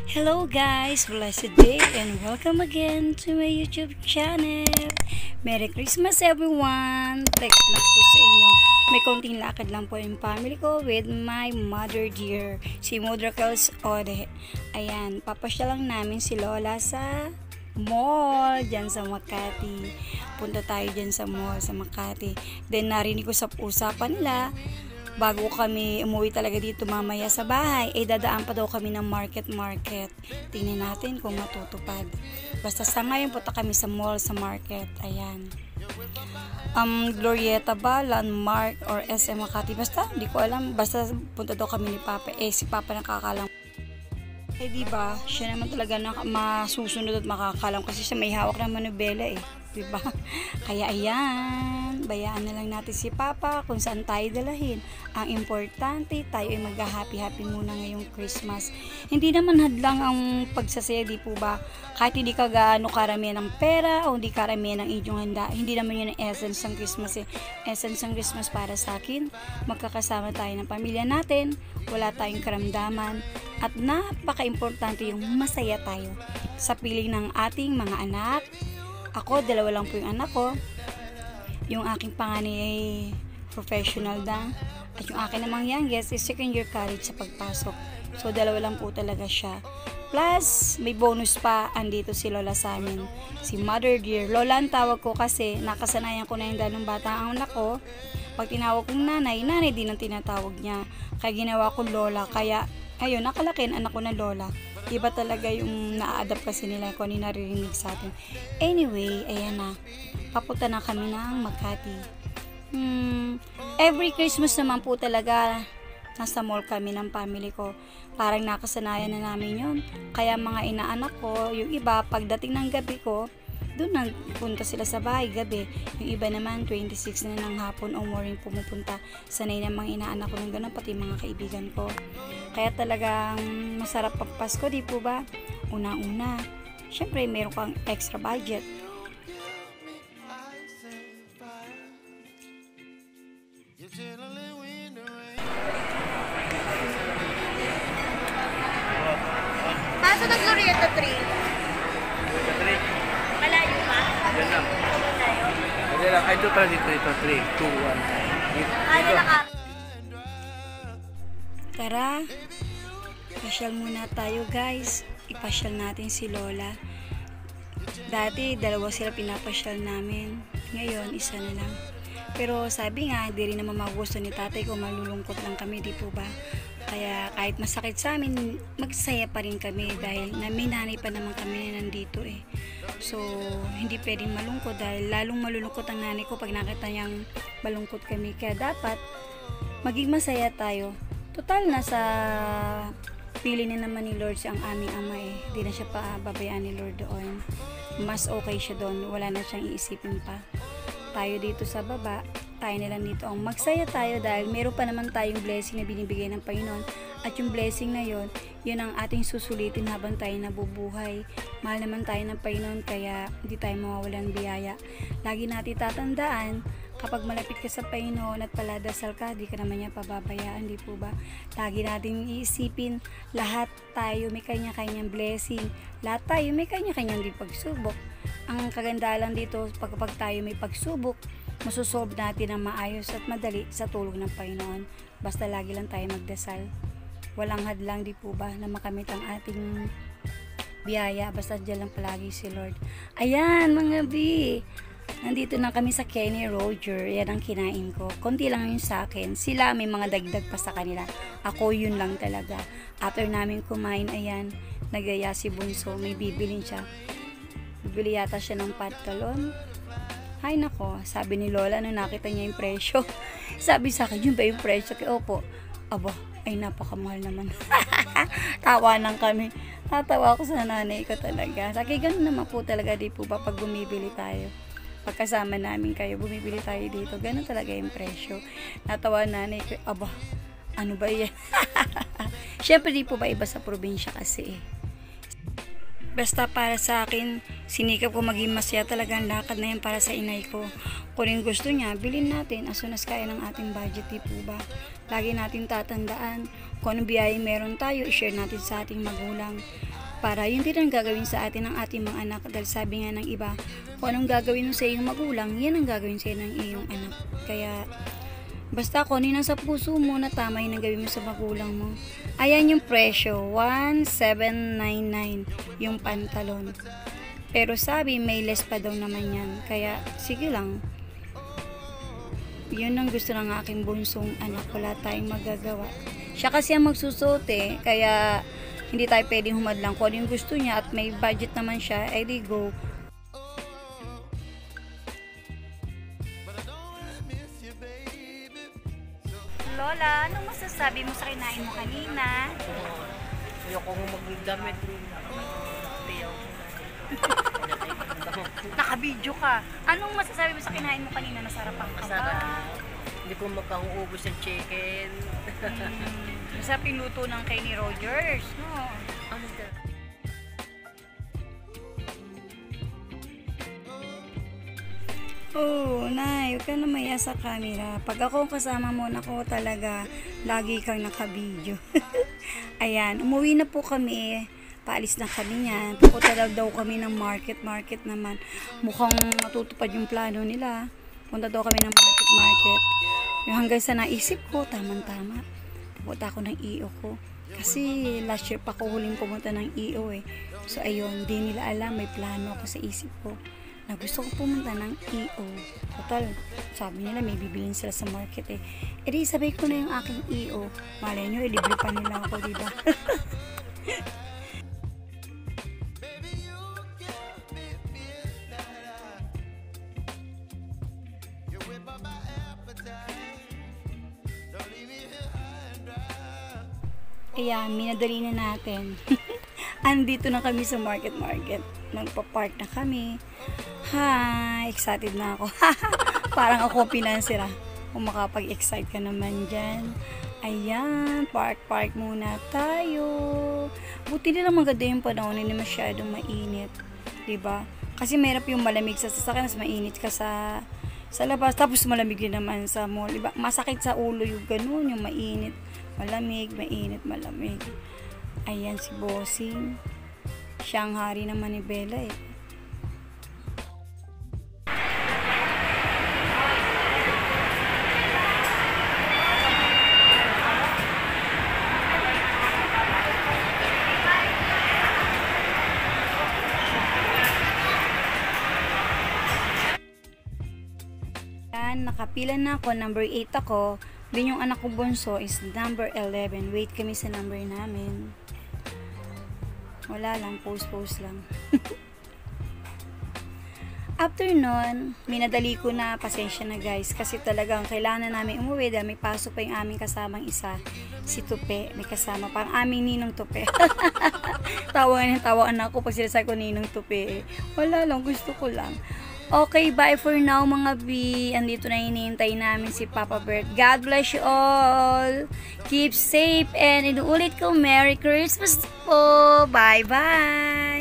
Hello guys, blessed day and welcome again to my YouTube channel. Merry Christmas everyone! Text lang po sa inyo. May konting lakad lang po yung family ko with my mother dear, si Mudra Kels Ode. Ayan, papasya lang namin si Lola sa mall dyan sa Makati. Punta tayo dyan sa mall sa Makati. Then narinig ko sa usapan nila, bago kami umuwi talaga dito mamaya sa bahay, dadaan pa daw kami ng market. Tingnan natin kung matutupad. Basta sa ngayon punta kami sa mall, sa market. Ayan. Glorieta ba, Landmark, or SM Makati? Basta, hindi ko alam. Basta punta daw kami ni Papa. Si Papa nakakalam. Diba, siya naman talaga masusunod at makakalam kasi siya may hawak ng manubela diba? Kaya ayan, bayaan na lang natin si Papa kung saan tayo dalahin. Ang importante, tayo ay mag-happy muna ngayong Christmas. Hindi naman hadlang ang pagsasaya, di po ba? Kahit hindi ka gaano karamihan ng pera o hindi karamihan ng inyong handa, hindi naman yun ang essence ng Christmas Essence ng Christmas para sa akin, magkakasama tayo ng pamilya natin, wala tayong karamdaman, at napaka-importante yung masaya tayo sa piling ng ating mga anak. Ako, dalawa lang po yung anak ko. Yung aking panganay ay professional na. At yung akin namang youngest is second year college sa pagpasok. So, dalawa lang po talaga siya. Plus, may bonus pa, andito si Lola sa amin. Si Mother Dear. Lola ang tawag ko kasi nakasanayan ko na yung dalong bata ang anak ko. Pag tinawag kong nanay, nanay din ang tinatawag niya. Kaya ginawa ko Lola. Kaya, ayun, nakalaki ang anak ko na Lola. Iba talaga yung na-adapt kasi nila kung ano naririnig sa atin. Anyway, ayan na. Papunta na kami ng Makati. Every Christmas naman po talaga nasa mall kami ng family ko. Parang nakasanayan na namin yun. Kaya mga inaanak ko, yung iba, pagdating ng gabi ko, doon nagpunta sila sa bahay gabi. Yung iba naman 26 na ng hapon o morning pumupunta. Sanay na mga inaanak ko ng ganun, pati mga kaibigan ko. Kaya talagang masarap pag Pasko, di po ba? Una-una, syempre meron kang extra budget. Paso ng Glorieta 3. Malayo pa? Yan lang. Malayo? Yan lang. Ay, ito pala dito. 3, 2, 1. Ano naka? Tara, pasyal muna tayo guys. Ipasyal natin si Lola. Dati, dalawa sila pinapasyal namin. Ngayon, isa na lang. Pero sabi nga, hindi rin naman magusto ni tatay kung malulungkot lang kami, di po ba? Kaya kahit masakit sa amin, magsaya pa rin kami dahil may nanay pa naman kami na nandito So, hindi pwedeng malungkot dahil lalong malulungkot ang nanay ko pag nakita niyang malungkot kami. Kaya dapat, maging masaya tayo. Total, nasa pili na naman ni Lord ang aming ama Hindi na siya pababayaan ni Lord doon. Mas okay siya doon. Wala na siyang iisipin pa. Tayo dito sa baba, tayo na lang dito ang magsaya tayo dahil meron pa naman tayong blessing na binibigay ng Panginoon. At yung blessing na yon, yun ang ating susulitin habang tayo nabubuhay. Mahal naman tayo ng Panginoon kaya hindi tayo mawawalan biyaya. Lagi natin tatandaan, kapag malapit ka sa Panginoon at paladasal ka, di ka naman niya pababayaan, di po ba? Lagi natin iisipin, lahat tayo may kanya-kanyang blessing. Lahat tayo may kanya-kanyang di pagsubok. Ang kagandahan lang dito, pagkapag tayo may pagsubok, masusolve natin ang maayos at madali sa tulong ng Panginoon. Basta lagi lang tayo magdasal. Walang hadlang, di po ba, na makamit ang ating biyaya. Basta dyan lang palagi si Lord. Ayan, mga bi! Nandito na kami sa Kenny Roger. Yan ang kinain ko. Konti lang yun sa akin. Sila may mga dagdag pa sa kanila. Ako yun lang talaga. After namin kumain, ayan, nagaya si Bunso. May bibilin siya. Bibili yata siya ng patkalon. Ay nako, sabi ni Lola nung nakita niya yung presyo. Sabi sa akin, yun ba yung presyo? Kaya opo. Aba, ay napakamahal naman. Tawanan kami. Natawa ako sa nanay ko talaga. Sabi, ganun naman po talaga, di po ba pag bumibili tayo? Pagkasama namin kayo, bumibili tayo dito. Ganun talaga yung presyo. Natawa nanay ko, aba, ano ba yan? Siyempre di po ba iba sa probinsya kasi Basta para sa akin, sinikap ko maging masaya talaga ang lakad na yan para sa inay ko. Kung rin gusto niya, bilhin natin as soon as kaya ng ating budget, di po ba? Lagi natin tatandaan, kung anong biyaya meron tayo, i-share natin sa ating magulang. para yun din ang gagawin sa atin ng ating mga anak. Dahil sabi nga ng iba, kung anong gagawin mo sa iyong magulang, yan ang gagawin sa ng iyong anak. Kaya basta kung ano yung nasa puso mo na tama yung gawin mo sa magulang mo. Ayan yung presyo, 1,799 yung pantalon. Pero sabi may less pa daw naman yan. Kaya sige lang. Yun ang gusto ng aking bunsong anak. Wala tayong magagawa. Siya kasi ang magsusuot eh. Kaya hindi tayo pwedeng humadlang. Kung ano yung gusto niya at may budget naman siya, eh di go. Lola, anong masasabi mo sa kinain mo kanina? Ayokong magdamit. Nakabidyo ka. Anong masasabi mo sa kinain mo kanina? Nasarapan ka ba? Masarap. Hindi ko magkauubos ng chicken. Masarap yung luto ng kay ni Rogers. No? Ano ka? Oh, Nay, huwag ka na maya sa camera. Pag ako kasama mo, nako talaga, lagi kang nakabidyo. Ayan, umuwi na po kami. Paalis na kami niyan. Pupunta daw kami ng market naman. Mukhang matutupad yung plano nila. Punta daw kami ng market. Yung hanggang sa naisip ko, tamang-tama. Pupunta ako ng EO ko. Kasi last year pa ko huling pumunta ng EO eh. So ayun, di nila alam, may plano ako sa isip ko na gusto ko pumunta ng EO. Total, sabi nila may bibilin sila sa market eh. E di sabay ko na yung aking EO. Malay nyo, libre pa nila ako, diba? Ayan, minadali na natin. Andito na kami sa market. Nagpa-park na kami. Hi! Excited na ako. Parang ako pinansira. Kung makapag-excite ka naman dyan. Ayan, park muna tayo. Buti nila maganda yung panahon, hindi masyadong mainit. Diba? Kasi mahirap yung malamig sa sasakyan, mas mainit ka sa labas. Tapos malamig din naman sa mall. Diba? Masakit sa ulo yung ganun, yung mainit. Malamig. Ayan si Bossing. Siyang hari naman ni Bella eh. Ayan, nakapila na ako. Number 8 ako. Din yung anak ko bunso is number 11. Wait kami sa number namin. Wala lang, post lang. After nun, minadali ko na, pasensya na guys. Kasi talagang kailangan namin umuwi dahil may pasok pa yung aming kasamang isa. Si Tupe, may kasama. Parang aming ninong Tupe. Tawagan anak ko pag sila ko ninong Tupe. Wala lang, gusto ko lang. Okay, bye for now mga B. Andito na hinihintay namin si Papa Bert. God bless you all. Keep safe and inuulit ko, Merry Christmas po. Bye-bye.